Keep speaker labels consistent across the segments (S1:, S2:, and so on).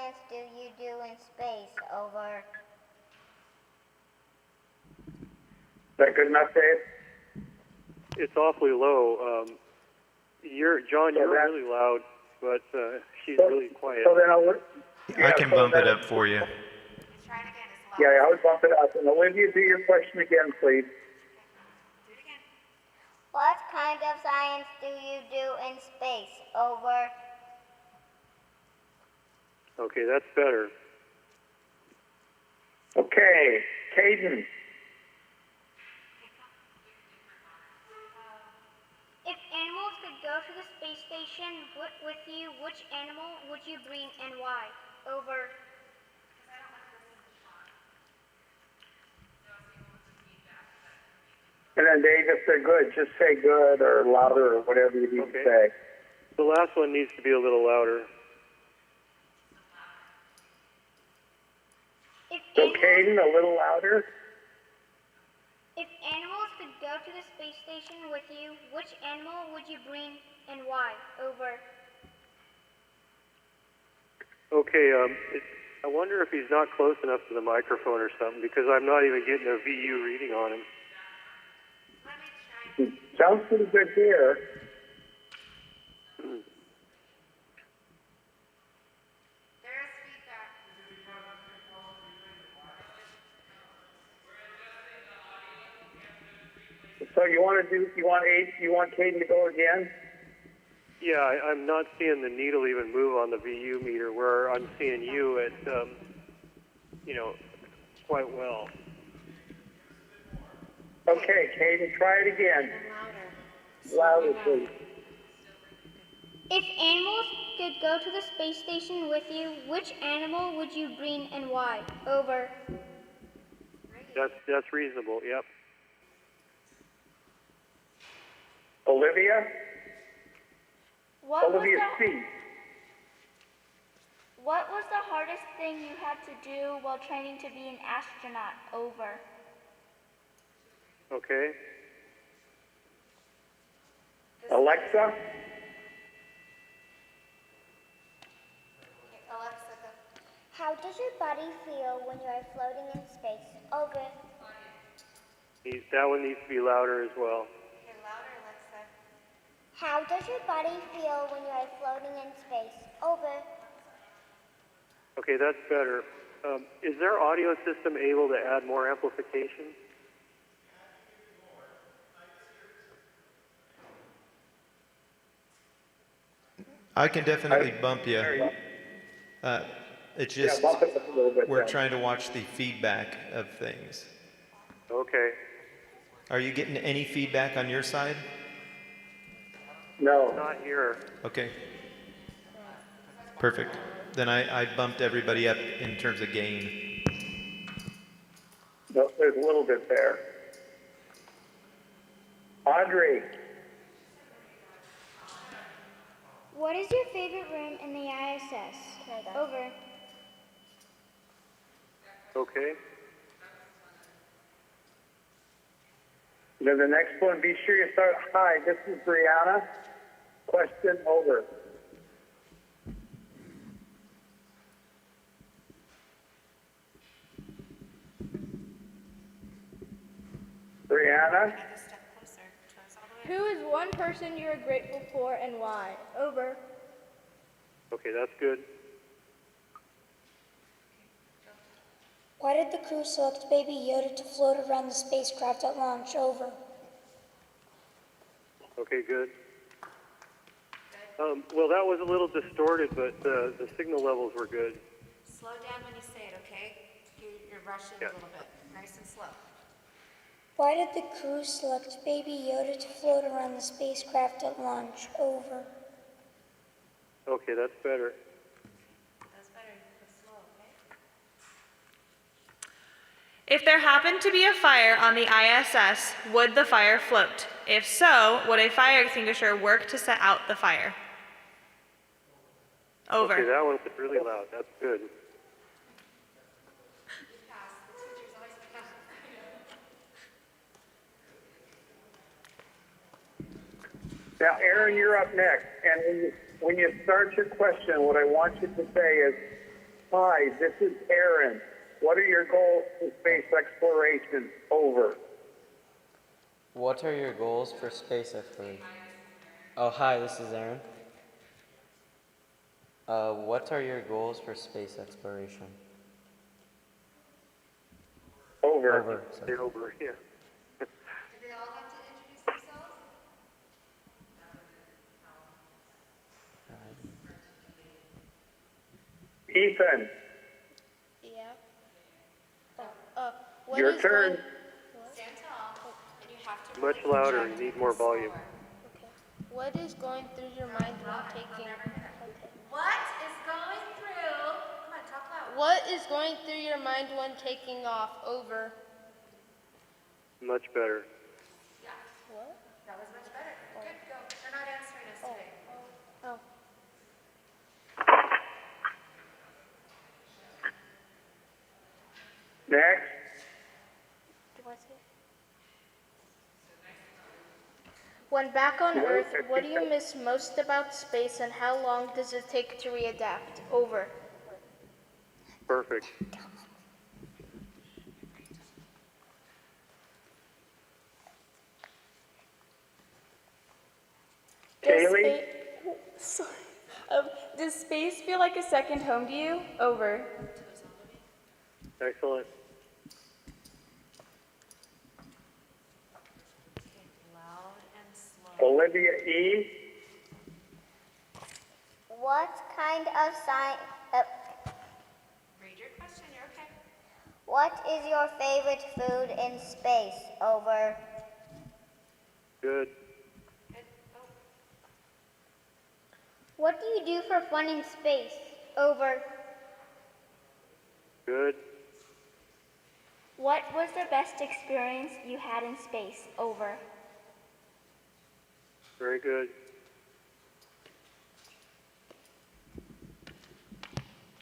S1: science do you do in space? Over.
S2: Is that good enough, Dave?
S3: It's awfully low. John,
S2: So
S3: you're
S2: that-
S3: really loud, but she's really quiet.
S2: So then
S4: I can bump it up for you.
S5: Try it again. It's loud.
S2: Yeah, I would bump it up. And Olivia, do your question again, please.
S5: Do it again.
S1: What kind of science do you do in space? Over.
S3: Okay, that's better.
S2: Okay, Caden.
S6: If animals could go to the space station with you, which animal would you bring and why? Over.
S2: And then Dave, if they're good, just say good or louder or whatever you need to say.
S3: The last one needs to be a little louder.
S2: So Caden, a little louder.
S6: If animals could go to the space station with you, which animal would you bring and why? Over.
S3: Okay, I wonder if he's not close enough to the microphone or something, because I'm not even getting a VU reading on him.
S2: It sounds pretty good here.
S5: There is feedback.
S2: So you want Caden to go again?
S3: Yeah, I'm not seeing the needle even move on the VU meter, where I'm seeing you at, quite well.
S2: Okay, Caden, try it again. Louder, please.
S6: If animals could go to the space station with you, which animal would you bring and why? Over.
S3: That's reasonable, yep.
S2: Olivia?
S6: What
S2: Olivia, speak.
S6: What was the hardest thing you had to do while training to be an astronaut? Over.
S3: Okay.
S2: Alexa?
S5: Alexa, go.
S1: How does your body feel when you are floating in space? Over.
S3: That one needs to be louder as well.
S5: Okay, louder, Alexa.
S1: How does your body feel when you are floating in space? Over.
S3: Okay, that's better. Is their audio system able to add more amplification?
S4: I can definitely bump you. It's just
S2: bump it up a little bit.
S4: we're
S2: then.
S4: trying to watch the feedback of things.
S3: Okay.
S4: Are you getting any feedback on your side?
S2: No.
S3: Not here.
S4: Okay. Perfect. Then I bumped everybody up in terms of gain.
S2: No, there's a little bit there. Audrey?
S6: What is your favorite room in the ISS? Over.
S3: Okay.
S2: Then the next one, be sure you start. Hi, this is Brianna. Question over. Brianna?
S5: Another step closer to us all the way.
S6: Who is one person you are grateful for and why? Over.
S3: Okay, that's good.
S7: Why did the crew select Baby Yoda to float around the spacecraft at launch? Over.
S3: Okay, good. Well, that was a little distorted, but the signal levels were good.
S5: Slow down when you say it, okay? You're rushing
S3: Yeah.
S5: a little bit. Nice and slow.
S7: Why did the crew select Baby Yoda to float around the spacecraft at launch? Over.
S3: Okay, that's better.
S5: That's better. You go slow, okay?
S8: If there happened to be a fire on the ISS, would the fire float? If so, would a fire extinguisher work to set out the fire? Over.
S3: Okay, that one was really loud. That's good.
S5: Pass. The teachers always pass.
S2: Now, Aaron, you're up next. And when you start your question, what I want you to say is, Hi, this is Aaron. What are your goals for space exploration? Over.
S9: What are your goals for space exploration? Oh, hi, this is Aaron. What are your goals for space exploration?
S2: Over.
S9: Over.
S3: Say
S9: Sorry.
S3: over, yeah.
S5: Do they all have to introduce themselves?
S2: Ethan,
S10: Yeah. What
S2: your
S10: is
S2: turn.
S10: going?
S5: Stand tall, and you have to
S3: Much
S5: really
S3: louder,
S5: project
S3: you need
S5: and
S3: more
S5: slower.
S3: volume.
S10: Okay. What is going through your mind when taking? Okay.
S5: What is going through? Come on, talk loud.
S10: What is going through your mind when taking off? Over.
S3: Much better.
S5: Yeah,
S10: What?
S5: that was much better. Good, go. They're not answering us today.
S10: Oh.
S2: Next.
S10: Do I say it? When back on Earth, what do you miss most about space, and how long does it take to readapt? Over.
S3: Perfect.
S2: Kaylee?
S8: Sorry. Does space feel like a second home to you? Over.
S3: Excellent.
S5: Okay, loud and slow.
S2: Olivia E.
S1: What kind of science?
S5: Read your question, you're okay.
S1: What is your favorite food in space? Over.
S3: Good.
S5: Good. Oh,
S6: What do you do for fun in space? Over.
S3: Good.
S6: What was the best experience you had in space? Over.
S3: Very good.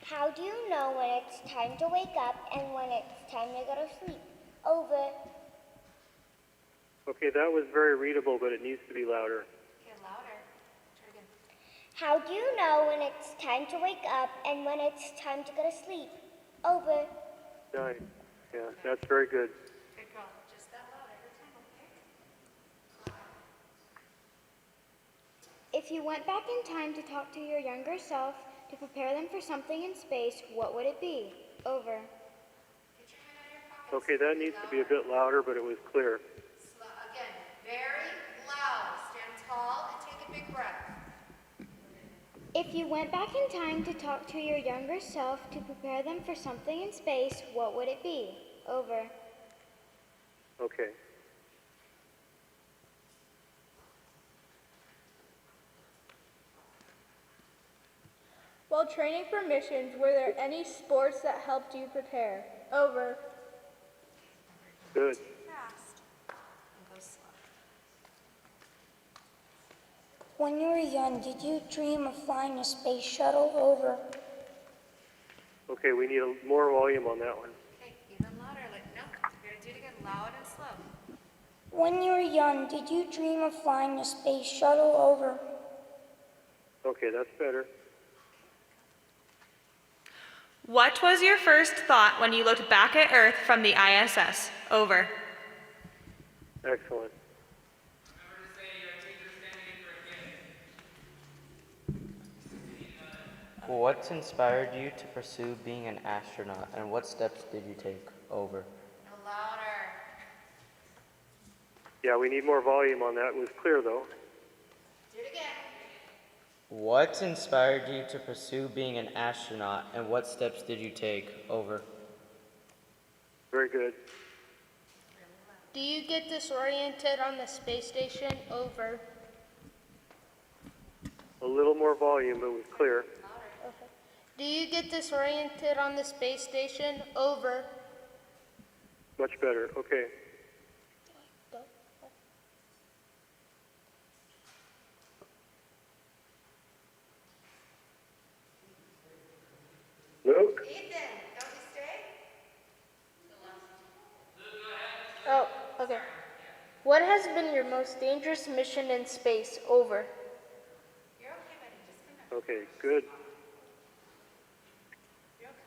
S1: How do you know when it's time to wake up and when it's time to go to sleep? Over.
S3: Okay, that was very readable, but it needs to be louder.
S5: okay, louder. Try again.
S1: How do you know when it's time to wake up and when it's time to go to sleep? Over.
S3: Nice. Yeah, that's very good.
S5: Good girl. Just that loud every time, okay?
S6: If you went back in time to talk to your younger self to prepare them for something in space, what would it be? Over.
S5: Get your hand out of your pocket.
S3: Okay, that needs to be a bit louder, but it was clear.
S5: Again, very loud. Stand tall and take a big breath.
S6: If you went back in time to talk to your younger self to prepare them for something in space, what would it be? Over.
S3: Okay.
S10: While training for missions, were there any sports that helped you prepare? Over.
S3: Good.
S5: Fast. And go slow.
S7: When you were young, did you dream of flying a space shuttle? Over.
S3: Okay, we need more volume on that one.
S5: Okay, even louder. Like, no, we're gonna do it again, loud and slow.
S7: When you were young, did you dream of flying a space shuttle? Over.
S3: Okay, that's better.
S8: What was your first thought when you looked back at Earth from the ISS? Over.
S3: Excellent.
S9: What inspired you to pursue being an astronaut, and what steps did you take? Over.
S5: No, louder.
S3: Yeah, we need more volume on that. It was clear, though.
S5: Do it again.
S9: What inspired you to pursue being an astronaut, and what steps did you take? Over.
S3: Very good.
S10: Do you get disoriented on the space station? Over.
S3: A little more volume, but it was clear.
S10: Okay. Do you get disoriented on the space station? Over.
S3: Much better. Okay.
S10: Go.
S2: Luke?
S5: Ethan, don't you stay?
S10: Oh, okay. What has been your most dangerous mission in space? Over.
S5: You're okay, buddy. Just come back.
S3: Okay, good.
S5: You're okay.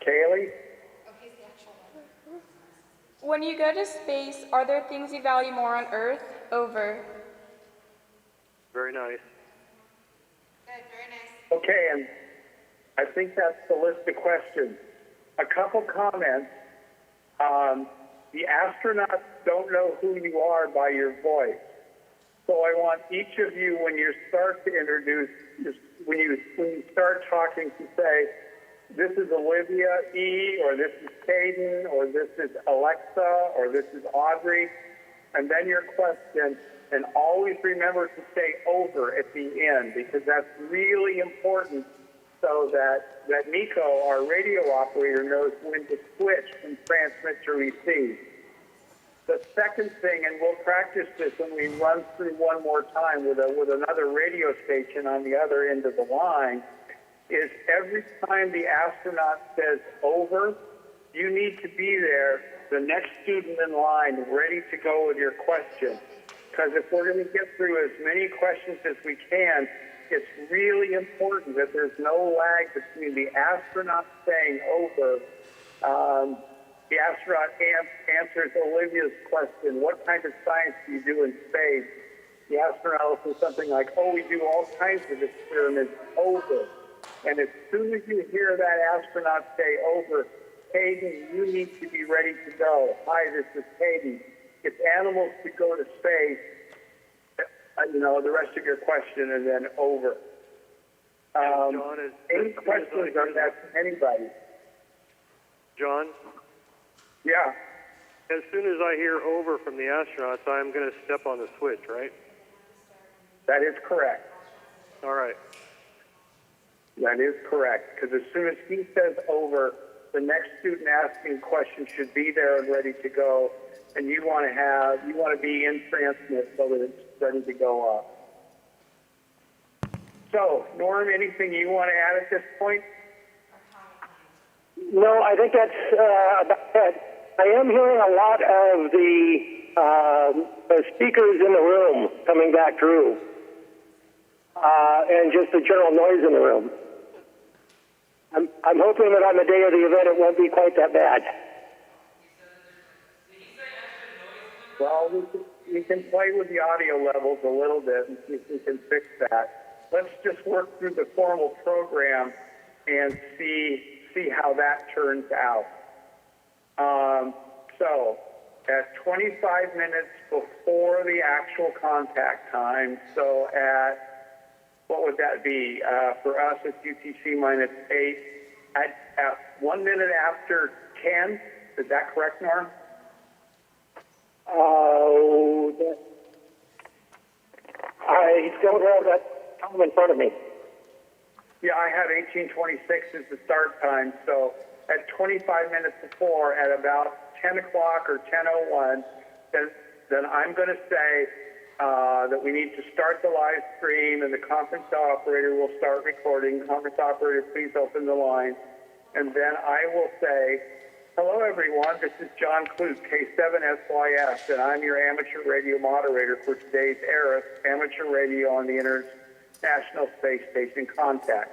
S2: Kaylee?
S11: When you go to space, are there things you value more on Earth? Over.
S3: Very nice.
S5: Good, very nice.
S2: Okay, and I think that's the list of questions. A couple comments. The astronauts don't know who you are by your voice. So I want each of you, when you start to introduce, when you start talking, to say, this is Olivia E., or this is Caden, or this is Alexa, or this is Audrey, and then your question, and always remember to say over at the end, because that's really important, so that Nico, our radio operator, knows when to switch from transmit to receive. The second thing, and we'll practice this when we run through one more time with another radio station on the other end of the line, is every time the astronaut says over, you need to be there, the next student in line, ready to go with your question. Because if we're going to get through as many questions as we can, it's really important that there's no lag between the astronaut saying over. The astronaut answers Olivia's question, what kind of science do you do in space? The astronaut will say something like, oh, we do all kinds of experiments, over. And as soon as you hear that astronaut say over, Caden, you need to be ready to go. Hi, this is Caden. If animals could go to space, the rest of your question, and then over.
S3: John,
S2: any questions on that from anybody?
S3: John?
S2: Yeah.
S3: As soon as I hear over from the astronauts, I'm going to step on the switch, right?
S2: That is correct.
S3: All right.
S2: That is correct, because as soon as he says over, the next student asking questions should be there and ready to go, and you want to be in transmit so that it's ready to go up. So, Norm, anything you want to add at this point?
S12: No, I think that's about it. I am hearing a lot of the speakers in the room coming back through, and just the general noise in the room. I'm hoping that on the day of the event it won't be quite that bad.
S2: Well, we can play with the audio levels a little bit and see if we can fix that. Let's just work through the formal program and see how that turns out. So, at 25 minutes before the actual contact time, so at, what would that be? For us, it's UTC -8. At 1 minute after 10, is that correct, Norm?
S12: I don't have that time in front of me.
S2: Yeah, I have 18:26 as the start time, so at 25 minutes before, at about 10 o'clock or 10:01, then I'm going to say that we need to start the live stream, and the conference operator will start recording. Conference operator, please open the line. And then I will say, hello, everyone. This is John Clute, K7SYS, and I'm your amateur radio moderator for today's ARISS, Amateur Radio on the International Space Station Contact.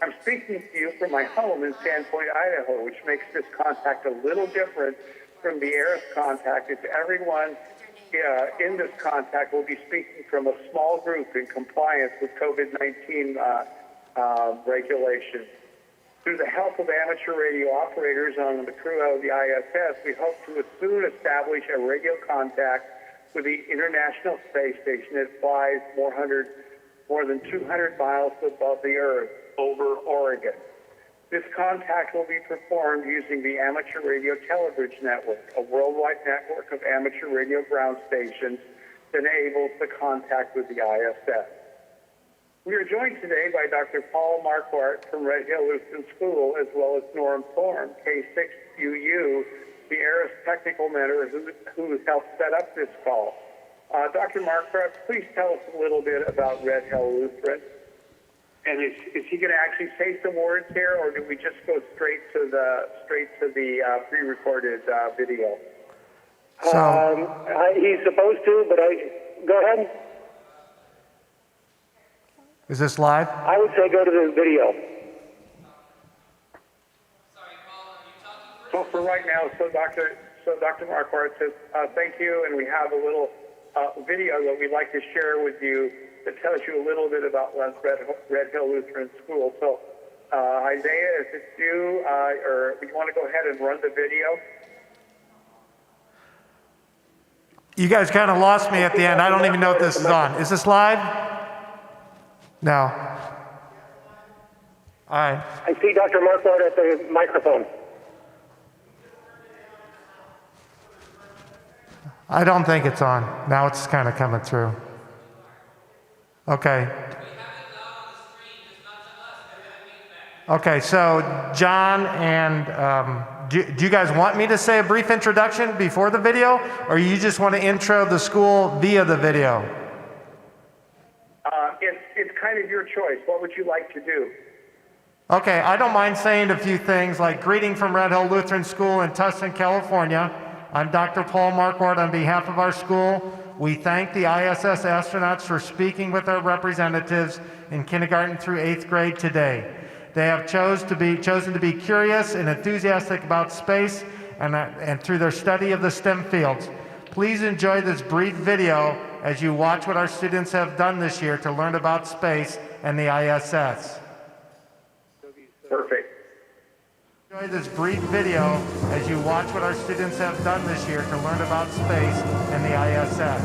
S2: I'm speaking to you from my home in Sandpoint, Idaho, which makes this contact a little different from the ARISS contact. It's everyone in this contact will be speaking from a small group in compliance with COVID-19 regulations. Through the help of amateur radio operators on the crew of the ISS, we hope to soon establish a radio contact with the International Space Station that flies more than 200 miles above the Earth over Oregon. This contact will be performed using the Amateur Radio Telebridge Network, a worldwide network of amateur radio ground stations that enables the contact with the ISS. We are joined today by Dr. Paul Marquardt from Red Hill Lutheran School, as well as Norm Thorne, K6UU, the ARISS technical mentor who helped set up this call. Dr. Marquardt, please tell us a little bit about Red Hill Lutheran. And is he going to actually say some words here, or do we just go straight to the pre-recorded video?
S12: He's supposed to, but go ahead.
S13: Is this live?
S12: I would say go to the video.
S2: for right now, so Dr. Marquardt says thank you, and we have a little video that we'd like to share with you that tells you a little bit about Red Hill Lutheran School. So, Isaiah, if it's you, or you want to go ahead and run the video?
S13: You guys kind of lost me at the end. I don't even know if this is on. Is this live? No. All right.
S12: I see Dr. Marquardt at the microphone.
S13: I don't think it's on. Now it's kind of coming through. Okay. Okay, so John and do you guys want me to say a brief introduction before the video, or you just want to intro the school via the video?
S2: It's kind of your choice. What would you like to do?
S13: Okay, I don't mind saying a few things like greeting from Red Hill Lutheran School in Tustin, California. I'm Dr. Paul Marquardt on behalf of our school. We thank the ISS astronauts for speaking with our representatives in kindergarten through 8th grade today. They have chosen to be curious and enthusiastic about space and through their study of the STEM fields. Please enjoy this brief video as you watch what our students have done this year to learn about space and the ISS.
S2: Perfect.
S13: Enjoy this brief video as you watch what our students have done this year to learn about space and the ISS.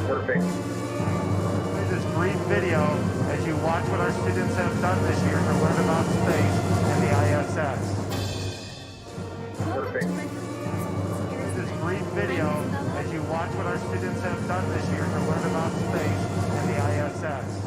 S2: Perfect.
S13: Enjoy this brief video as you watch what our students have done this year to learn about space and the ISS.
S2: Perfect.
S13: Enjoy this brief video as you watch what our students have done this year to learn about space and the ISS.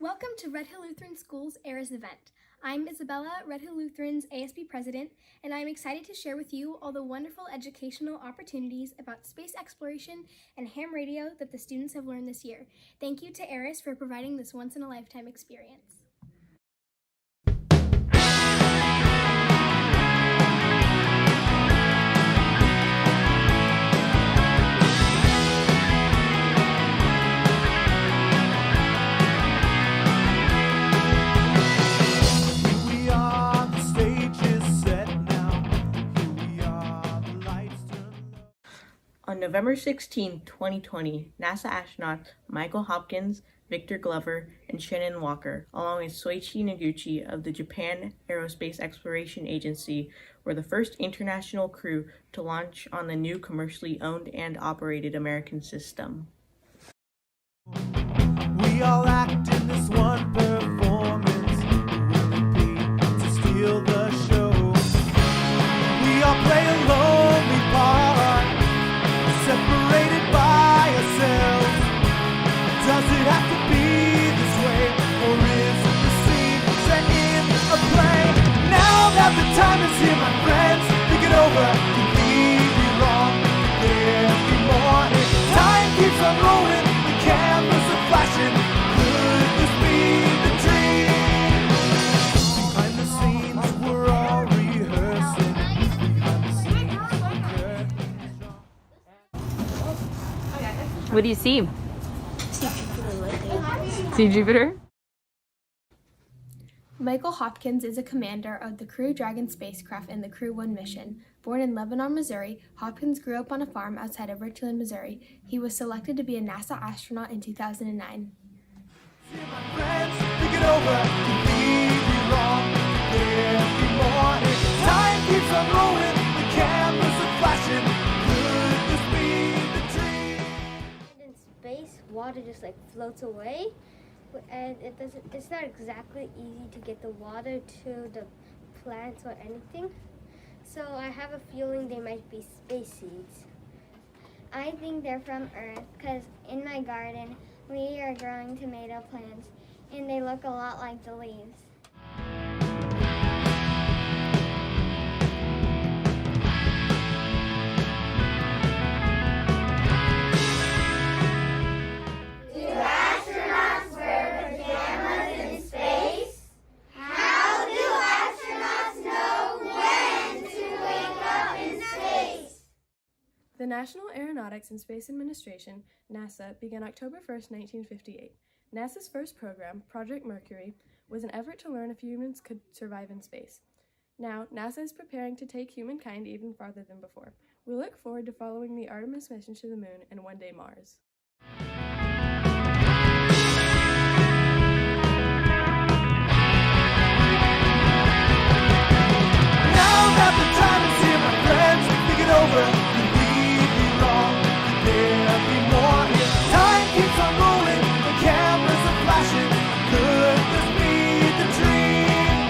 S14: Welcome to Red Hill Lutheran School's ARISS event. I'm Isabella, Red Hill Lutheran's ASB president, and I'm excited to share with you all the wonderful educational opportunities about space exploration and ham radio that the students have learned this year. Thank you to ARISS for providing this once-in-a-lifetime experience.
S15: On November 16, 2020, NASA astronauts Michael Hopkins, Victor Glover, and Shannon Walker, along with Soichi Noguchi of the Japan Aerospace Exploration Agency, were the first international crew to launch on the new commercially owned and operated American system.
S16: We all act in this one performance, willing paid to steal the show. We all play a lonely part, separated by ourselves. Does it have to be this way, or is the scene set in a play? Now that the time is here, my friends, think it over, completely wrong. There'll be more if time keeps on rolling, the cameras are flashing. Could this be the dream? Behind the scenes, we're all rehearsing. Behind the scenes,
S11: What do you see? See Jupiter?
S14: Michael Hopkins is a commander of the Crew Dragon spacecraft and the Crew 1 mission. Born in Lebanon, Missouri, Hopkins grew up on a farm outside of Richland, Missouri. He was selected to be a NASA astronaut in 2009.
S16: friends, think it over, completely wrong. There'll be more if time keeps on rolling, the cameras are flashing. Could this be the dream?
S1: In space, water just like floats away, and it's not exactly easy to get the water to the plants or anything. So I have a feeling they might be space seeds. I think they're from Earth because in my garden we are growing tomato plants and they look a lot like the leaves.
S17: The National Aeronautics and Space Administration, NASA, began October 1st, 1958. NASA's first program, Project Mercury, was an effort to learn if humans could survive in space. Now, NASA is preparing to take humankind even farther than before. We look forward to following the Artemis mission to the moon and one day Mars.
S16: Now that the time is here, my friends, think it over. Could we be wrong? Could there be more? If time keeps on rolling, the cameras are flashing. Could this be the dream?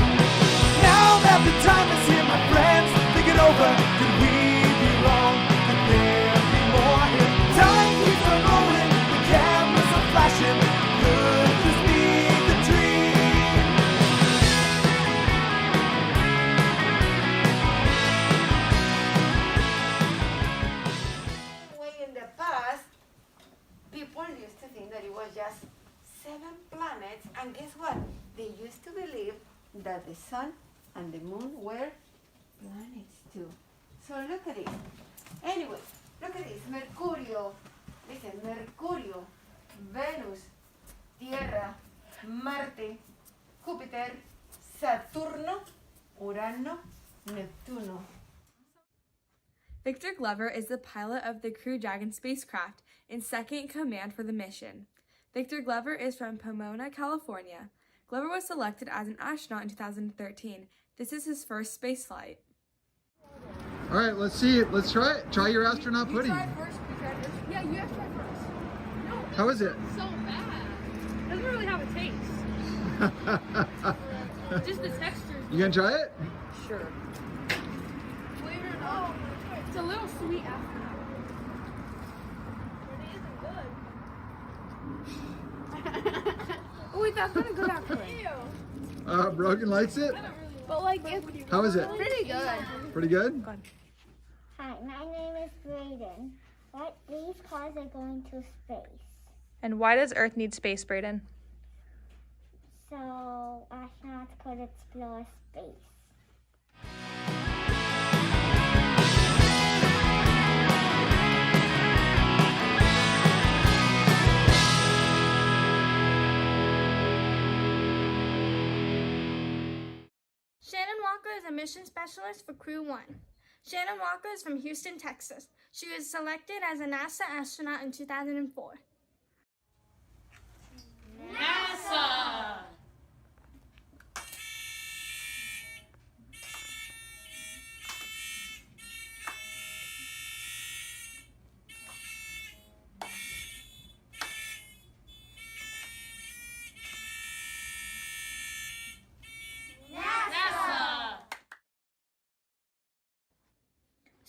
S16: Now that the time is here, my friends, think it over. Could we be wrong? Could there be more? If time keeps on rolling, the cameras are flashing. Could this be the dream?
S5: Way in the past, people used to think that it was just 7 planets, and guess what? They used to believe that the sun and the moon were planets too. So look at it. Anyway, look at this. Mercurio, listen, Mercurio, Venus, Tierra, Marte, Júpiter, Saturno, Urano, Neptuno.
S8: Victor Glover is the pilot of the Crew Dragon spacecraft and second in command for the mission. Victor Glover is from Pomona, California. Glover was selected as an astronaut in 2013. This is his first space flight.
S18: All right, let's see it. Let's try it. Try your astronaut pudding.
S17: You try first. Yeah, you have to try first. No.
S18: How is it?
S17: So bad. It doesn't really have a taste. Just the texture.
S18: You gonna try it?
S17: Sure. Flavor no. It's a little sweet after that. It isn't good. Oh wait, that's not a good after.
S18: Brogan likes it?
S17: But like,
S18: How is it?
S17: Pretty good.
S18: Pretty good?
S19: Hi, my name is Brayden. What these cars are going to space?
S8: And why does Earth need space, Braden?
S19: So astronauts could explore space.
S14: Shannon Walker is a mission specialist for Crew 1. Shannon Walker is from Houston, Texas. She was selected as a NASA astronaut in 2004.
S16: NASA!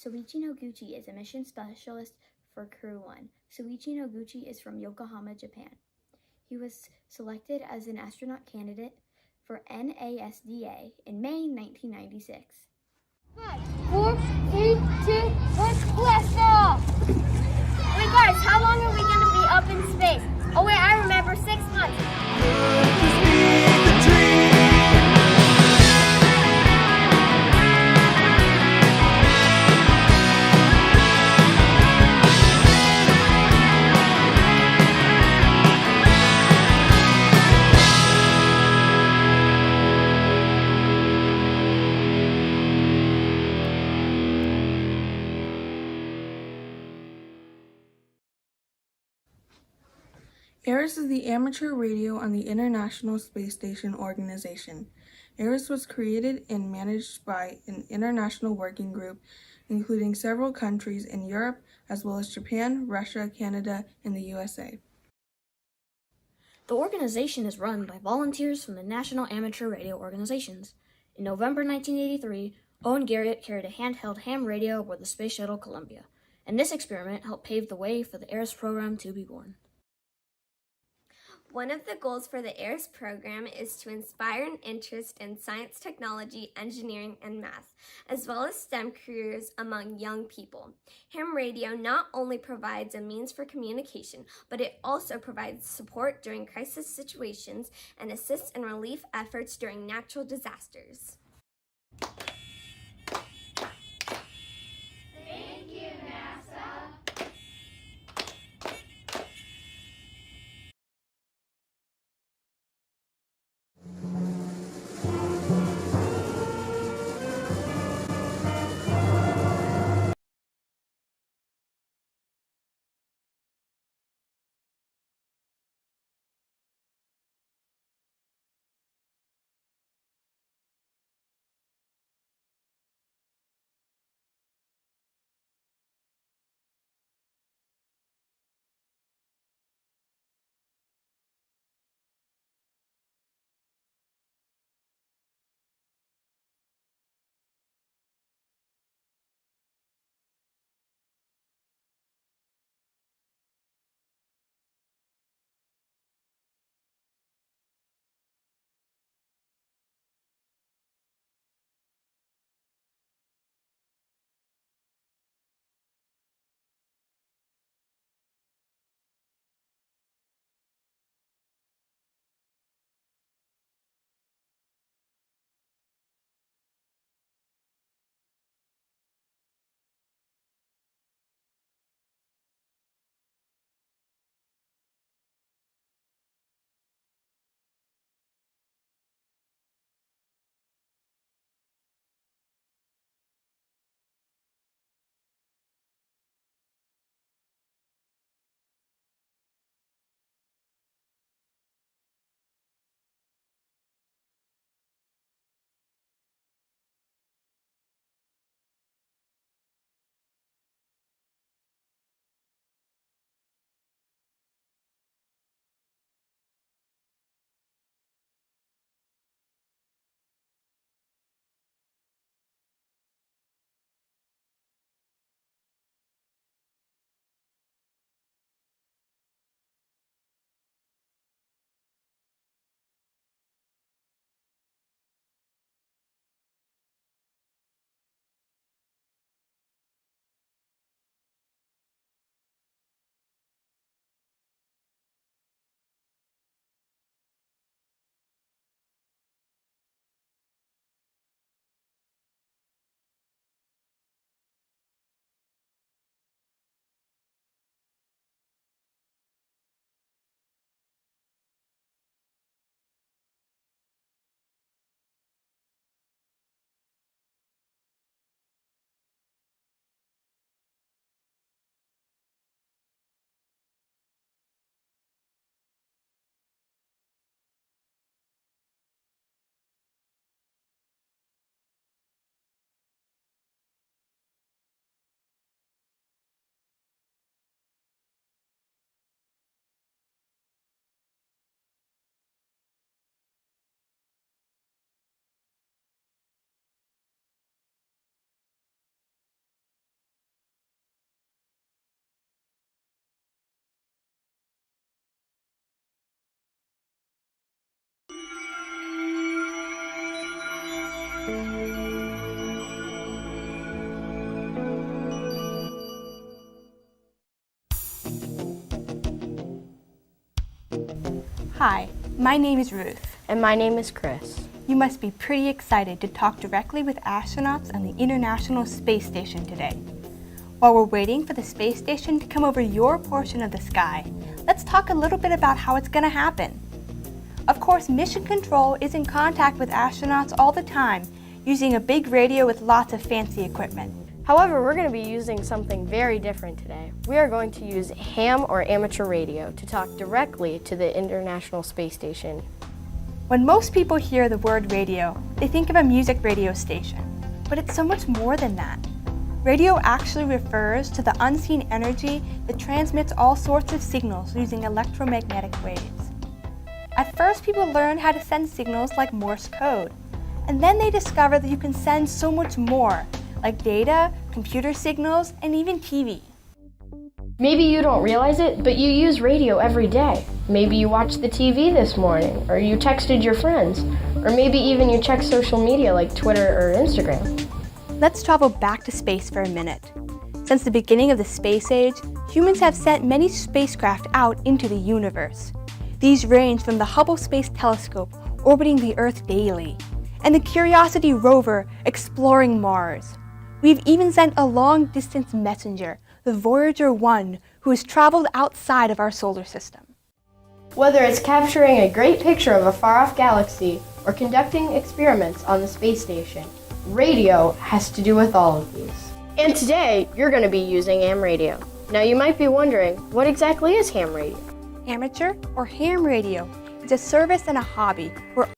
S20: Soichi Noguchi is a mission specialist for Crew 1. Soichi Noguchi is from Yokohama, Japan. He was selected as an astronaut candidate for NASDA in May 1996.
S19: 5, 4, 3, 2, 1, blast off! Wait guys, how long are we going to be up in space? Oh wait, I remember, 6 months.
S17: ARISS is the amateur radio on the International Space Station Organization. ARISS was created and managed by an international working group, including several countries in Europe, as well as Japan, Russia, Canada, and the USA.
S20: The organization is run by volunteers from the National Amateur Radio Organizations. In November 1983, Owen Garrett carried a handheld ham radio aboard the Space Shuttle Columbia, and this experiment helped pave the way for the ARISS program to be born.
S1: One of the goals for the ARISS program is to inspire an interest in science, technology, engineering, and math, as well as STEM careers among young people. Ham radio not only provides a means for communication, but it also provides support during crisis situations and assists in relief efforts during natural disasters.
S19: Thank you, NASA.
S21: Hi, my name is Ruth.
S22: And my name is Chris.
S21: You must be pretty excited to talk directly with astronauts on the International Space Station today. While we're waiting for the space station to come over your portion of the sky, let's talk a little bit about how it's going to happen. Of course, Mission Control is in contact with astronauts all the time, using a big radio with lots of fancy equipment.
S22: However, we're going to be using something very different today. We are going to use ham or amateur radio to talk directly to the International Space Station.
S21: When most people hear the word radio, they think of a music radio station, but it's so much more than that. Radio actually refers to the unseen energy that transmits all sorts of signals using electromagnetic waves. At first, people learned how to send signals like Morse code, and then they discovered that you can send so much more, like data, computer signals, and even TV.
S22: Maybe you don't realize it, but you use radio every day. Maybe you watched the TV this morning, or you texted your friends, or maybe even you check social media like Twitter or Instagram.
S21: Let's travel back to space for a minute. Since the beginning of the space age, humans have sent many spacecraft out into the universe. These range from the Hubble Space Telescope, orbiting the Earth daily, and the Curiosity rover exploring Mars. We've even sent a long-distance messenger, the Voyager 1, who has traveled outside of our solar system.
S22: Whether it's capturing a great picture of a far-off galaxy or conducting experiments on the space station, radio has to do with all of these. And today, you're going to be using ham radio. Now you might be wondering, what exactly is ham radio?
S21: Amateur or ham radio is a service and a hobby where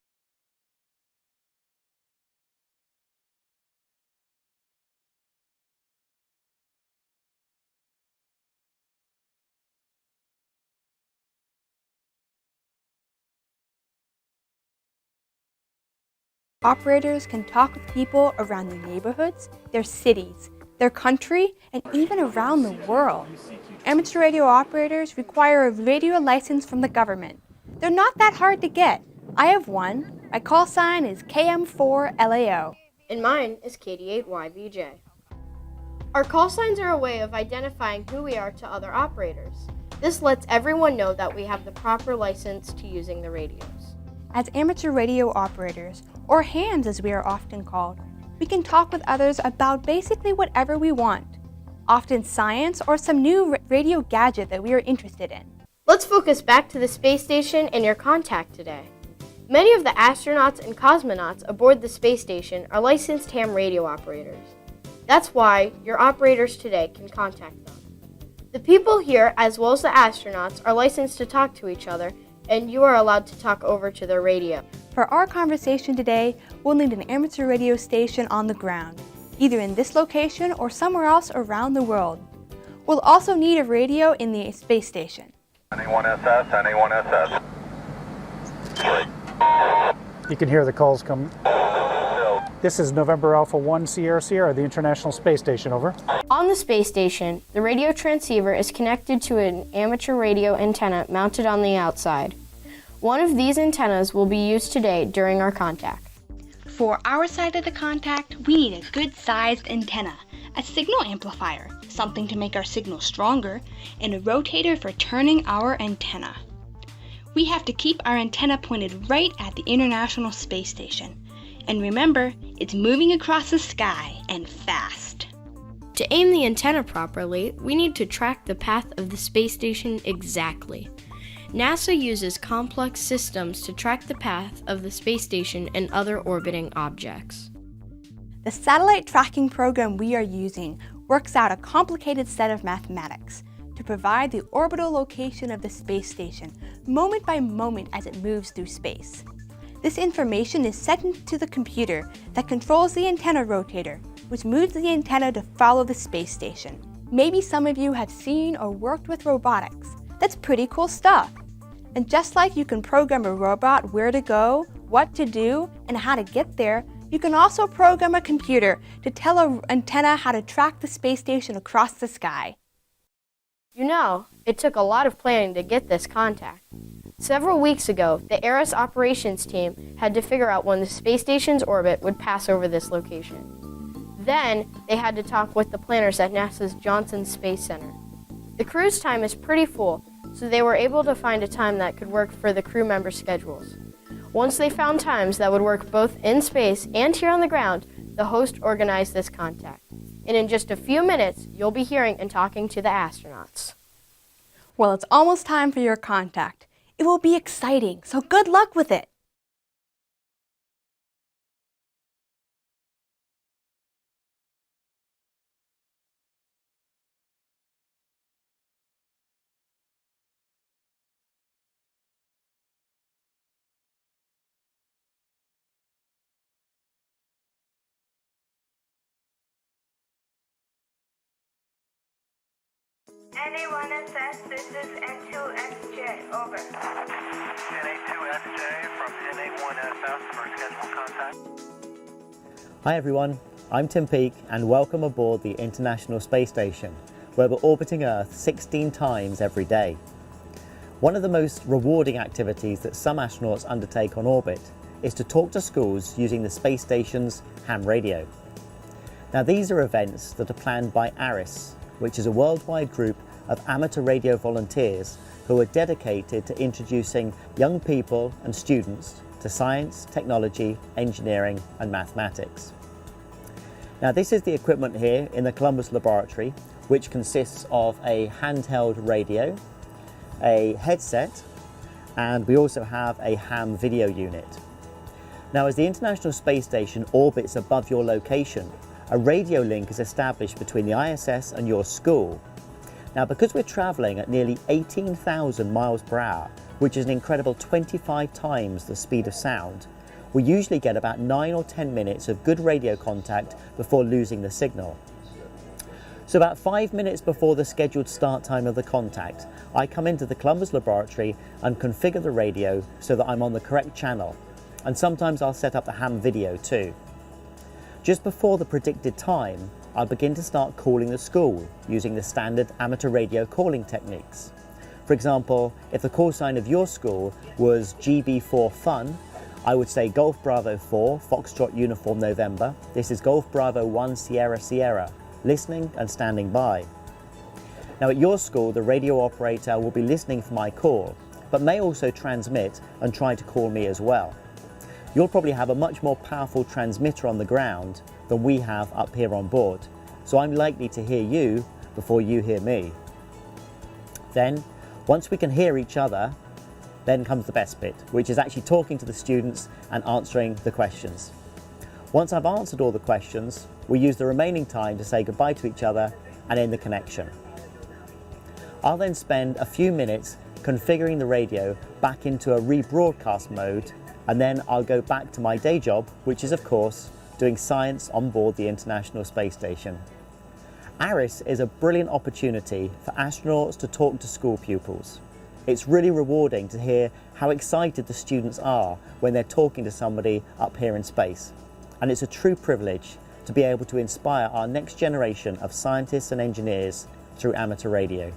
S21: operators can talk with people around their neighborhoods, their cities, their country, and even around the world. Amateur radio operators require a radio license from the government. They're not that hard to get. I have one. My call sign is KM4LAO.
S22: And mine is KD8YVJ. Our call signs are a way of identifying who we are to other operators. This lets everyone know that we have the proper license to using the radios.
S21: As amateur radio operators, or hams as we are often called, we can talk with others about basically whatever we want, often science or some new radio gadget that we are interested in.
S22: Let's focus back to the space station and your contact today. Many of the astronauts and cosmonauts aboard the space station are licensed ham radio operators. That's why your operators today can contact them. The people here, as well as the astronauts, are licensed to talk to each other, and you are allowed to talk over to their radio.
S21: For our conversation today, we'll need an amateur radio station on the ground, either in this location or somewhere else around the world. We'll also need a radio in the space station.
S23: NA1SS, NA1SS.
S24: You can hear the calls coming. This is November Alpha 1 Sierra Sierra, the International Space Station, over.
S22: On the space station, the radio transceiver is connected to an amateur radio antenna mounted on the outside. One of these antennas will be used today during our contact.
S21: For our side of the contact, we need a good-sized antenna, a signal amplifier, something to make our signal stronger, and a rotator for turning our antenna. We have to keep our antenna pointed right at the International Space Station. And remember, it's moving across the sky and fast.
S22: To aim the antenna properly, we need to track the path of the space station exactly. NASA uses complex systems to track the path of the space station and other orbiting objects.
S21: The satellite tracking program we are using works out a complicated set of mathematics to provide the orbital location of the space station moment by moment as it moves through space. This information is sent into the computer that controls the antenna rotator, which moves the antenna to follow the space station. Maybe some of you have seen or worked with robotics. That's pretty cool stuff. And just like you can program a robot where to go, what to do, and how to get there, you can also program a computer to tell an antenna how to track the space station across the sky.
S22: You know, it took a lot of planning to get this contact. Several weeks ago, the ARISS operations team had to figure out when the space station's orbit would pass over this location. Then, they had to talk with the planners at NASA's Johnson Space Center. The cruise time is pretty full, so they were able to find a time that could work for the crew members' schedules. Once they found times that would work both in space and here on the ground, the host organized this contact. And in just a few minutes, you'll be hearing and talking to the astronauts.
S21: Well, it's almost time for your contact. It will be exciting, so good luck with it.
S4: NA1SS, this is N2SJ, over. NA2SJ from NA1SS for scheduled contact.
S6: Hi everyone, I'm Tim Peake and welcome aboard the International Space Station, where we're orbiting Earth 16 times every day. One of the most rewarding activities that some astronauts undertake on orbit is to talk to schools using the space station's ham radio. Now these are events that are planned by ARISS, which is a worldwide group of amateur radio volunteers who are dedicated to introducing young people and students to science, technology, engineering and mathematics. Now this is the equipment here in the Columbus laboratory, which consists of a handheld radio, a headset, and we also have a ham video unit. Now as the International Space Station orbits above your location, a radio link is established between the ISS and your school. Now because we're travelling at nearly 18,000 miles per hour, which is an incredible 25 times the speed of sound, we usually get about 9 or 10 minutes of good radio contact before losing the signal. So about 5 minutes before the scheduled start time of the contact, I come into the Columbus laboratory and configure the radio so that I'm on the correct channel. And sometimes I'll set up the ham video too. Just before the predicted time, I'll begin to start calling the school using the standard amateur radio calling techniques. For example, if the call sign of your school was GB4 Fun, I would say Golf Bravo 4, Foxtrot Uniform November. This is Golf Bravo 1 Sierra Sierra, listening and standing by. Now at your school, the radio operator will be listening for my call, but may also transmit and try to call me as well. You'll probably have a much more powerful transmitter on the ground than we have up here on board, so I'm likely to hear you before you hear me. Then, once we can hear each other, then comes the best bit, which is actually talking to the students and answering the questions. Once I've answered all the questions, we use the remaining time to say goodbye to each other and end the connection. I'll then spend a few minutes configuring the radio back into a rebroadcast mode, and then I'll go back to my day job, which is of course doing science on board the International Space Station. ARISS is a brilliant opportunity for astronauts to talk to school pupils. It's really rewarding to hear how excited the students are when they're talking to somebody up here in space. And it's a true privilege to be able to inspire our next generation of scientists and engineers through amateur radio.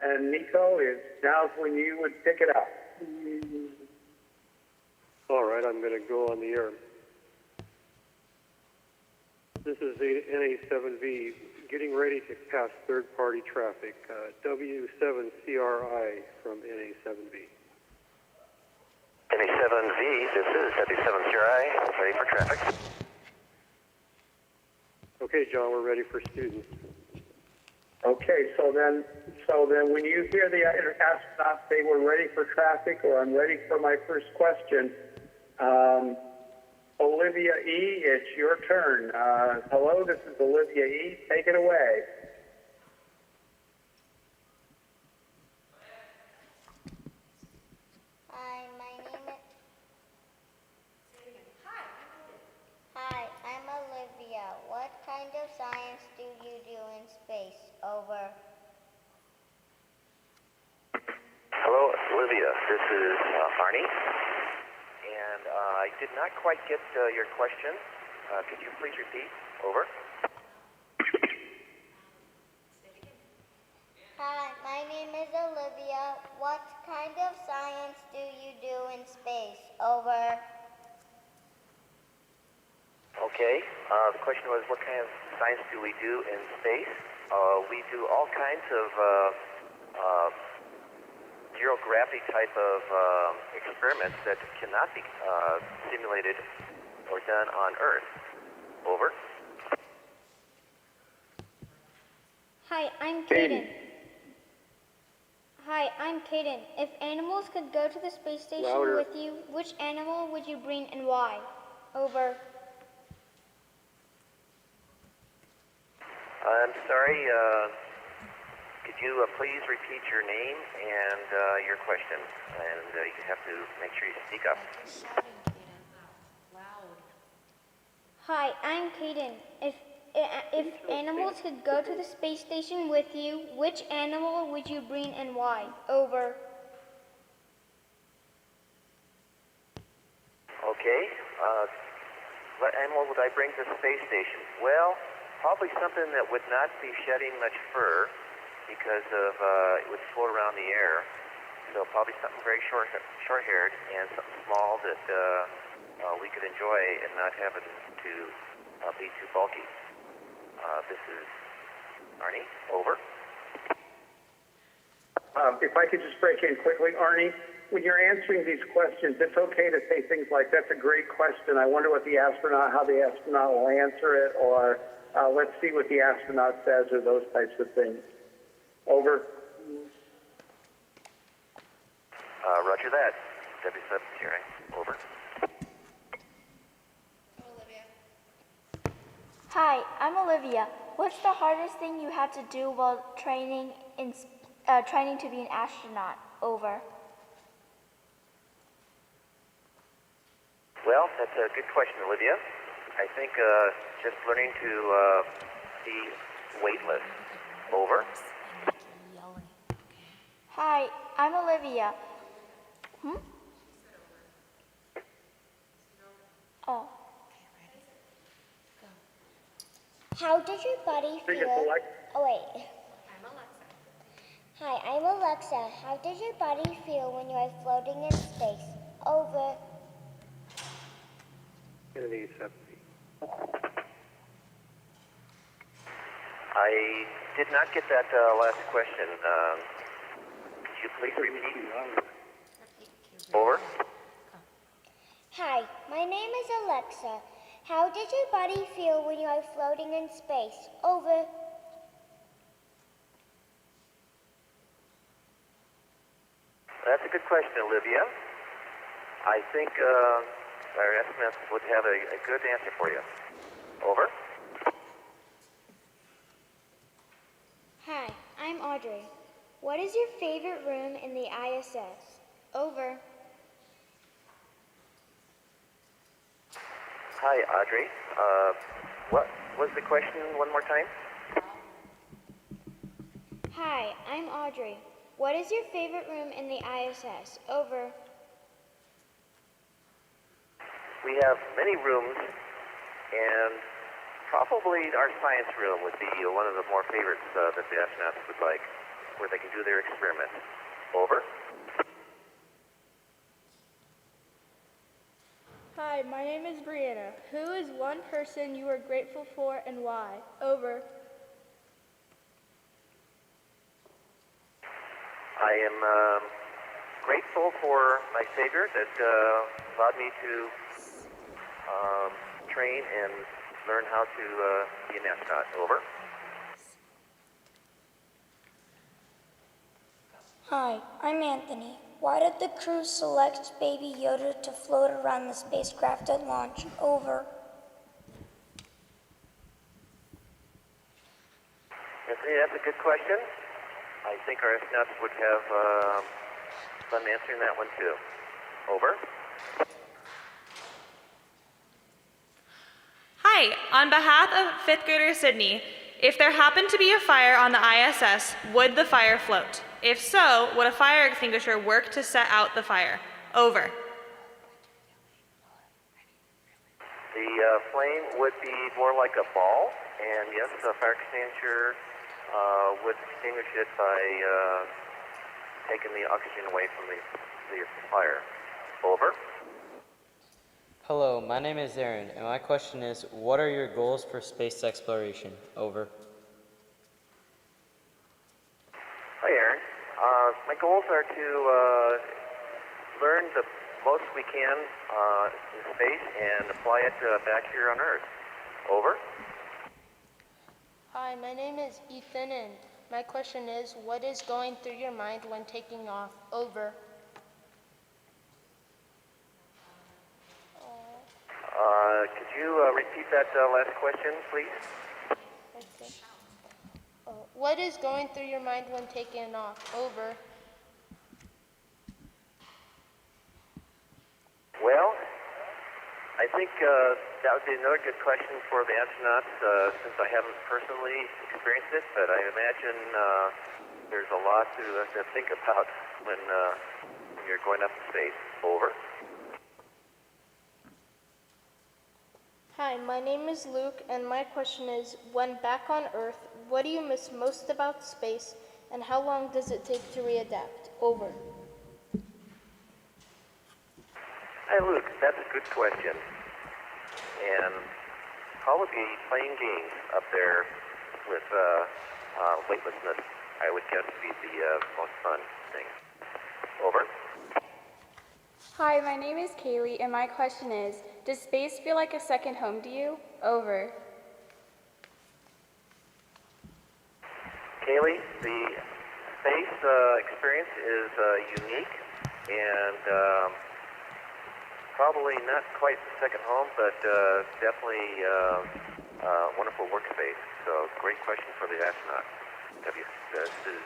S2: And Nico, now's when you would pick it up.
S3: All right, I'm going to go on the air. This is the NA7V getting ready to pass third-party traffic. W7CRI from NA7V.
S23: NA7V, this is W7CRI, ready for traffic.
S3: Okay, John, we're ready for students.
S2: Okay, so then when you hear the astronauts say we're ready for traffic or I'm ready for my first question, Olivia E., it's your turn. Hello, this is Olivia E. Take it away.
S7: Hi, my name is... Hi, I'm Olivia. What kind of science do you do in space? Over.
S9: Hello, Olivia. This is Arnie. And I did not quite get your question. Could you please repeat? Over.
S7: Hi, my name is Olivia. What kind of science do you do in space? Over.
S9: Okay. The question was, what kind of science do we do in space? We do all kinds of zero gravity type of experiments that cannot be simulated or done on Earth. Over.
S19: Hi, I'm Kaden. Hi, I'm Kaden. If animals could go to the space station
S9: Louder.
S19: with you, which animal would you bring and why? Over.
S9: I'm sorry. Could you please repeat your name and your question? And you have to make sure you speak up.
S19: Hi, I'm Kaden. If animals could go to the space station with you, which animal would you bring and why? Over.
S9: Okay. What animal would I bring to the space station? Well, probably something that would not be shedding much fur because of it would float around the air. So probably something very short-haired and something small that we could enjoy and not having to be too bulky. This is Arnie. Over.
S2: If I could just break in quickly, Arnie, when you're answering these questions, it's okay to say things like, that's a great question. I wonder what how the astronaut will answer it, or let's see what the astronaut says, or those types of things. Over.
S9: Roger that. W7 hearing. Over.
S19: Hi, I'm Olivia. What's the hardest thing you had to do while training to be an astronaut? Over.
S9: Well, that's a good question, Olivia. I think just learning to be weightless. Over.
S19: Hi, I'm Olivia. Oh.
S7: How does your body feel? Oh, wait. Hi, I'm Alexa. How does your body feel when you are floating in space? Over.
S3: Kennedy 70.
S9: I did not get that last question. Could you please repeat? Over.
S7: Hi, my name is Alexa. How does your body feel when you are floating in space? Over.
S9: That's a good question, Olivia. I think our estimates would have a good answer for you. Over.
S19: Hi, I'm Audrey. What is your favorite room in the ISS? Over.
S9: Hi, Audrey. What was the question one more time?
S19: Hi, I'm Audrey. What is your favorite room in the ISS? Over.
S9: We have many rooms, and probably our science room would be one of the more favorites that the astronauts would like, where they can do their experiments. Over.
S11: Hi, my name is Brianna. Who is one person you are grateful for and why? Over.
S9: I am grateful for my Savior that allowed me to train and learn how to be an astronaut. Over.
S19: Hi, I'm Anthony. Why did the crew select Baby Yoda to float around the spacecraft at launch? Over.
S9: Anthony, that's a good question. I think our astronauts would have fun answering that one too. Over.
S8: Hi, on behalf of 5th grader Sydney, if there happened to be a fire on the ISS, would the fire float? If so, would a fire extinguisher work to set out the fire? Over.
S9: The flame would be more like a ball, and yes, the fire extinguisher would extinguish it by taking the oxygen away from the fire. Over.
S10: Hello, my name is Aaron, and my question is, what are your goals for space exploration? Over.
S9: Hi, Aaron. My goals are to learn the most we can in space and apply it back here on Earth. Over.
S11: Hi, my name is Ethan, and my question is, what is going through your mind when taking off? Over.
S9: Could you repeat that last question, please?
S11: Okay. What is going through your mind when taking off? Over.
S9: Well, I think that would be another good question for the astronauts since I haven't personally experienced it, but I imagine there's a lot to think about when you're going up in space. Over.
S11: Hi, my name is Luke, and my question is, when back on Earth, what do you miss most about space, and how long does it take to readapt? Over.
S9: Hi, Luke. That's a good question. And probably playing games up there with weightlessness, I would guess, would be the most fun thing. Over.
S12: Hi, my name is Kaylee, and my question is, does space feel like a second home to you? Over.
S9: Kaylee, the space experience is unique and probably not quite second home, but definitely wonderful workspace. So great question for the astronaut. This is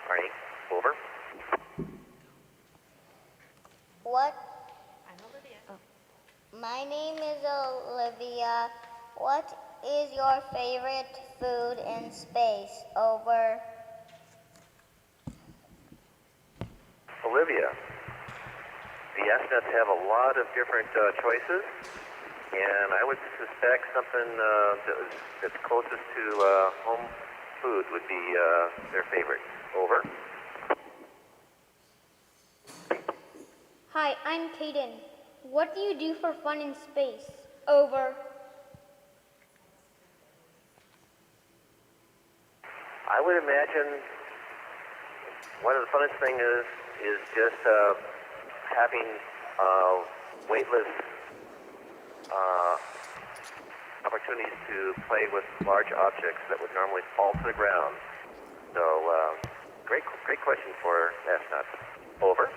S9: Arnie. Over.
S7: What? I'm Olivia. Oh. My name is Olivia. What is your favorite food in space? Over.
S9: Olivia, the astronauts have a lot of different choices, and I would suspect something that's closest to home food would be their favorite. Over.
S19: Hi, I'm Kaden. What do you do for fun in space? Over.
S9: I would imagine one of the funnest things is just having weightless opportunities to play with large objects that would normally fall to the ground. So, great question for astronauts. Over.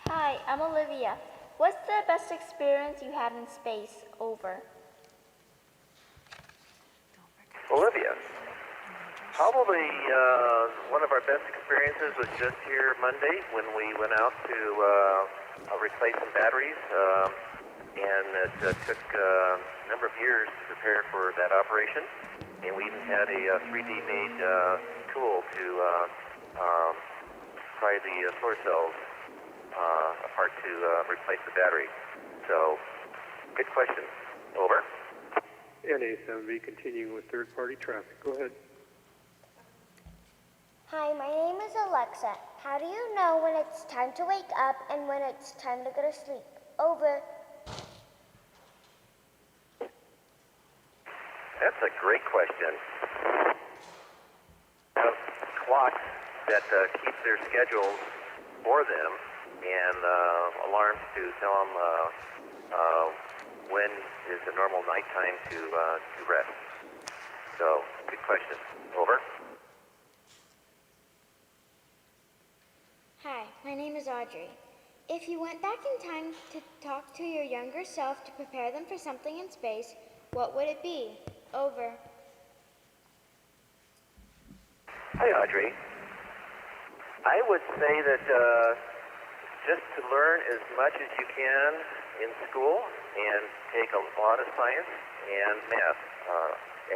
S19: Hi, I'm Olivia. What's the best experience you had in space? Over.
S9: Olivia, probably one of our best experiences was just here Monday when we went out to replace some batteries, and it took a number of years to prepare for that operation, and we even had a 3D made tool to pry the solar cells apart to replace the battery. So, good question. Over.
S3: NA7B continuing with third-party traffic. Go ahead.
S19: Hi, my name is Alexa. How do you know when it's time to wake up and when it's time to go to sleep? Over.
S9: That's a great question. Clocks that keep their schedules for them and alarms to tell them when is a normal nighttime to rest? So, good question. Over.
S7: Hi, my name is Audrey. If you went back in time to talk to your younger self to prepare them for something in space, what would it be? Over.
S9: Hi, Audrey. I would say that just to learn as much as you can in school and take a lot of science and math,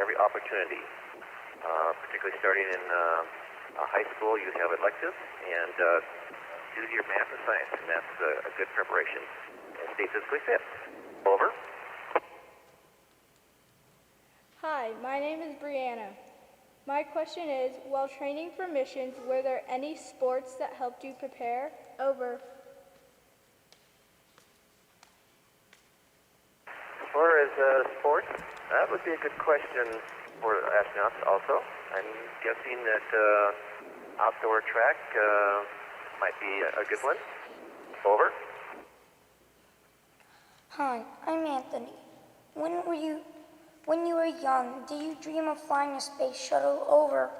S9: every opportunity. Particularly starting in high school, you have electives, and do your math and science, and that's a good preparation. And stay physically fit. Over.
S11: Hi, my name is Brianna. My question is, while training for missions, were there any sports that helped you prepare? Over.
S9: As far as sports, that would be a good question for astronauts also. I'm guessing that outdoor track might be a good one. Over.
S19: Hi, I'm Anthony. When you were young, did you dream of flying a space shuttle? Over.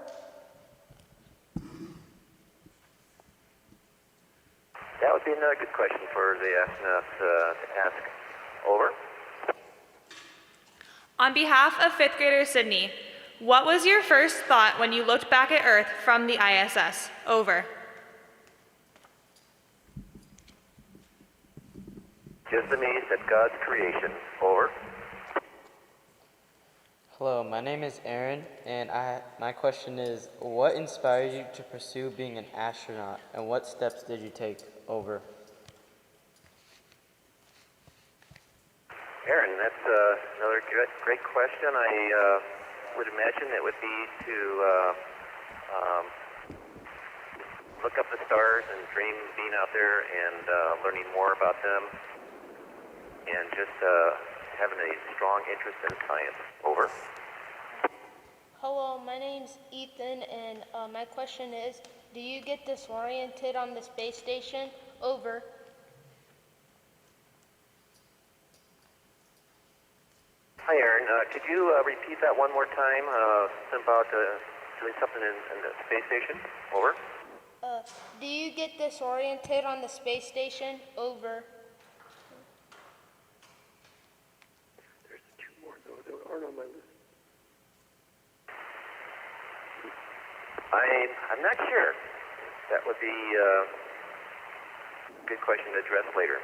S9: That would be another good question for the astronauts to ask. Over.
S8: On behalf of 5th grader Sydney, what was your first thought when you looked back at Earth from the ISS? Over.
S9: Just amazed at God's creation. Over.
S10: Hello, my name is Aaron, and my question is, what inspired you to pursue being an astronaut, and what steps did you take? Over.
S9: Aaron, that's another great question. I would imagine it would be to look up the stars and dream being out there and learning more about them, and just having a strong interest in science. Over.
S11: Hello, my name's Ethan, and my question is, do you get disoriented on the space station? Over.
S9: Hi, Aaron. Could you repeat that one more time about doing something in the space station? Over.
S11: Do you get disoriented on the space station? Over.
S3: There's two more, though, that aren't on my list.
S9: I'm not sure. That would be a good question to address later.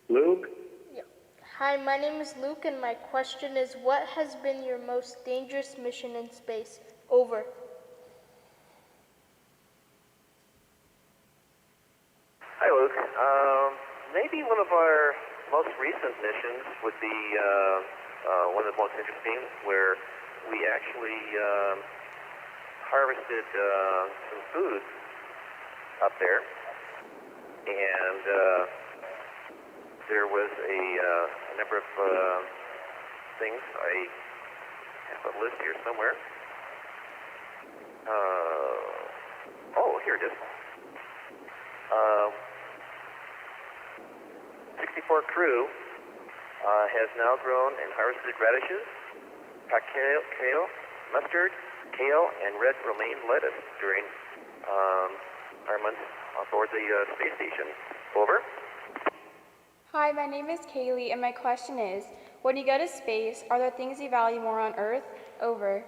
S2: Luke?
S11: Hi, my name is Luke, and my question is, what has been your most dangerous mission in space? Over.
S9: Hi, Luke. Maybe one of our most recent missions would be one of the most interesting, where we actually harvested some food up there, and there was a number of things. I have a list here somewhere. Oh, here it is. 64 crew has now grown and harvested radishes, kale, mustard, kale, and red romaine lettuce during our months aboard the space station. Over.
S12: Hi, my name is Kaylee, and my question is, when you go to space, are there things you value more on Earth? Over.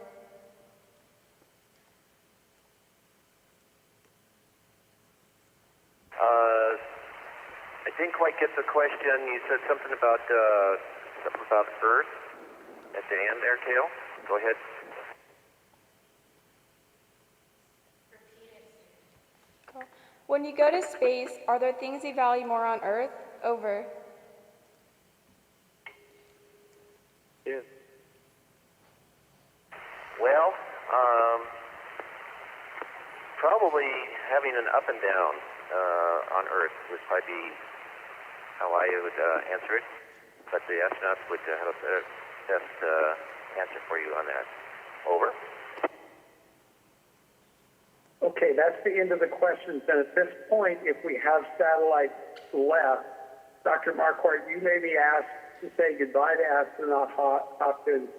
S9: I didn't quite get the question. You said something about Earth at the end there, Kale. Go ahead.
S12: When you go to space, are there things you value more on Earth? Over.
S3: Yeah.
S9: Well, probably having an up and down on Earth would probably be how I would answer it, but the astronauts would have a best answer for you on that. Over.
S2: Okay, that's the end of the questions. And at this point, if we have satellites left, Dr. Marquardt, you may be asked to say goodbye to astronaut Hopkins.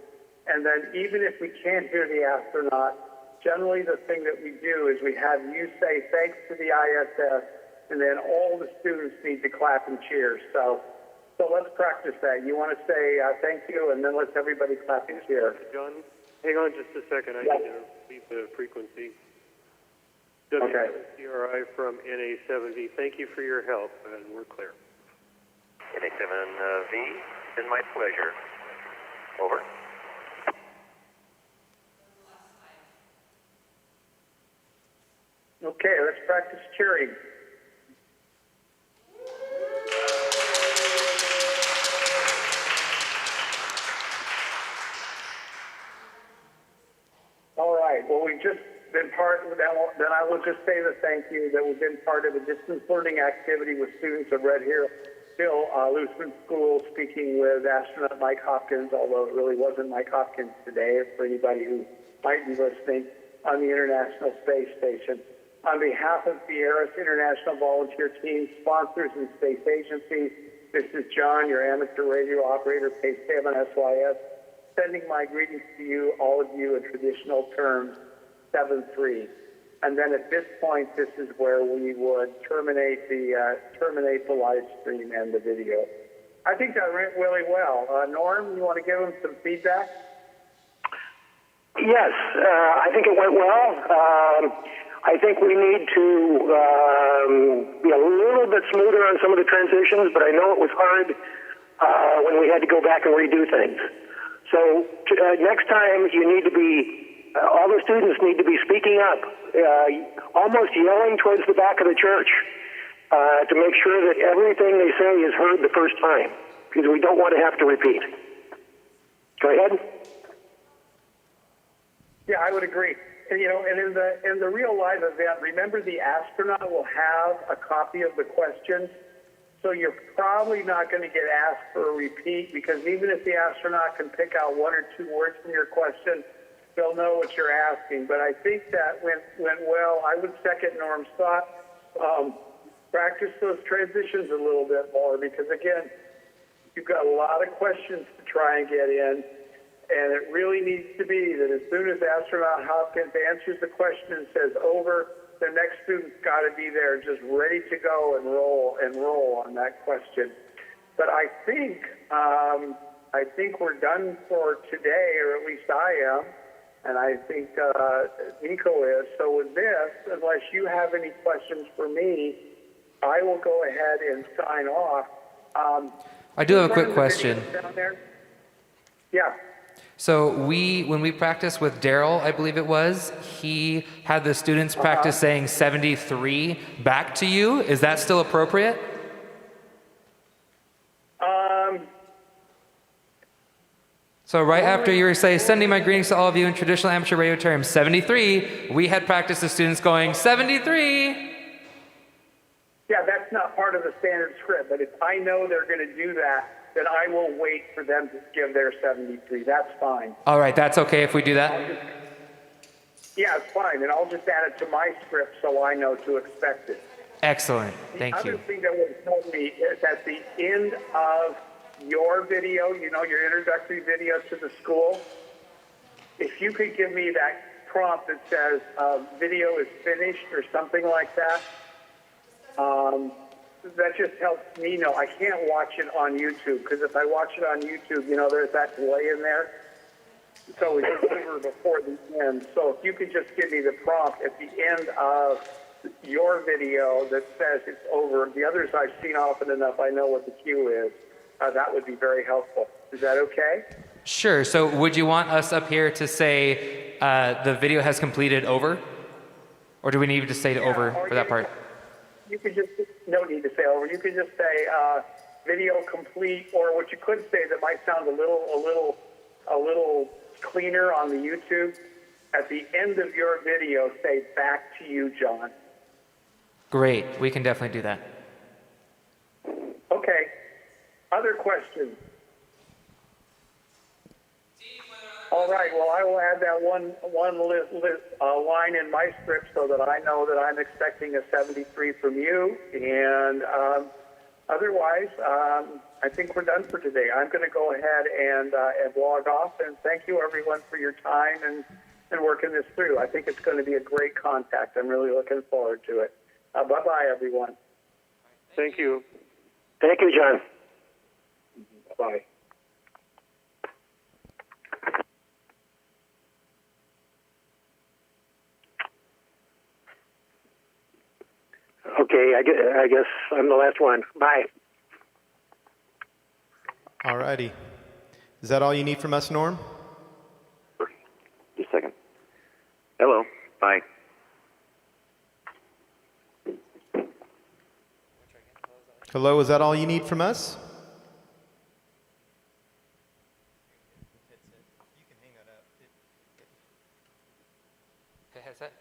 S2: And then even if we can't hear the astronaut, generally the thing that we do is we have you say thanks to the ISS, and then all the students need to clap and cheer. So let's practice that. You want to say thank you, and then let's everybody clap and cheer.
S3: John, hang on just a second. I need to read the frequency.
S2: Okay.
S3: WCRI from NA70. Thank you for your help, and we're clear.
S9: NA7V, it's been my pleasure. Over.
S2: Okay, let's practice cheering. All right, well, we've just been part of that. Then I will just say the thank you that we've been part of a distance learning activity with students of Red Hill Lutheran School, speaking with astronaut Mike Hopkins, although it really wasn't Mike Hopkins today, for anybody who might be listening, on the International Space Station. On behalf of the ARISS International Volunteer Team, sponsors and space agencies, this is John, your amateur radio operator, K7SYS, sending my greetings to you, all of you, in traditional terms, 7-3. And then at this point, this is where we would terminate the live stream and the video. I think that went really well. Norm, you want to give them some feedback?
S5: Yes, I think it went well. I think we need to be a little bit smoother on some of the transitions, but I know it was hard when we had to go back and redo things. So next time you need to be, all the students need to be speaking up, almost yelling towards the back of the church to make sure that everything they say is heard the first time, because we don't want to have to repeat. Go ahead.
S2: Yeah, I would agree. And, and in the real live event, remember the astronaut will have a copy of the questions, so you're probably not going to get asked for a repeat, because even if the astronaut can pick out one or two words from your question, they'll know what you're asking. But I think that went well. I would second Norm's thought. Practice those transitions a little bit more, because again, you've got a lot of questions to try and get in. And it really needs to be that as soon as astronaut Hopkins answers the question and says over, the next student's got to be there just ready to go and roll on that question. But I think we're done for today, or at least I am, and I think Nico is. So with this, unless you have any questions for me, I will go ahead and sign off.
S13: I do have a quick question.
S2: Down there? Yeah.
S13: So when we practiced with Daryl, I believe it was, he had the students practice saying 73 back to you. Is that still appropriate? So right after you were saying, sending my greetings to all of you in traditional amateur radio terms, 73, we had practiced the students going 73.
S2: Yeah, that's not part of the standard script, but if I know they're going to do that, then I will wait for them to give their 73. That's fine.
S13: All right, that's okay if we do that?
S2: Yeah, it's fine, and I'll just add it to my script so I know to expect it.
S13: Excellent, thank
S2: The
S13: you.
S2: other thing that would help me is at the end of your video, your introductory video to the school, if you could give me that prompt that says video is finished or something like that, that just helps me know. I can't watch it on YouTube, because if I watch it on YouTube, there's that delay in there. So it's over before the end. So if you could just give me the prompt at the end of your video that says it's over. The others I've seen often enough, I know what the cue is. That would be very helpful. Is that okay?
S13: Sure, so would you want us up here to say the video has completed over? Or do we need to say over for that part?
S2: You could just, no need to say over. You could just say video complete, or what you could say that might sound a little cleaner on the YouTube. At the end of your video, say back to you, John.
S13: Great, we can definitely do that.
S2: Okay. Other questions? All All right. Well, I will add that one line in my script so that I know that I'm expecting a 73 from you. And otherwise, I think we're done for today. I'm going to go ahead and log off. And thank you, everyone, for your time and working this through. I think it's going to be a great contact. I'm really looking forward to it. Bye-bye, everyone.
S3: Thank you.
S5: Thank you, John.
S2: Bye.
S5: Okay, I guess I'm the last one. Bye.
S14: Alrighty. Is that all you need from us, Norm?
S9: Just a second. Hello. Bye.
S14: Hello, is that all you need from us?
S13: Headset?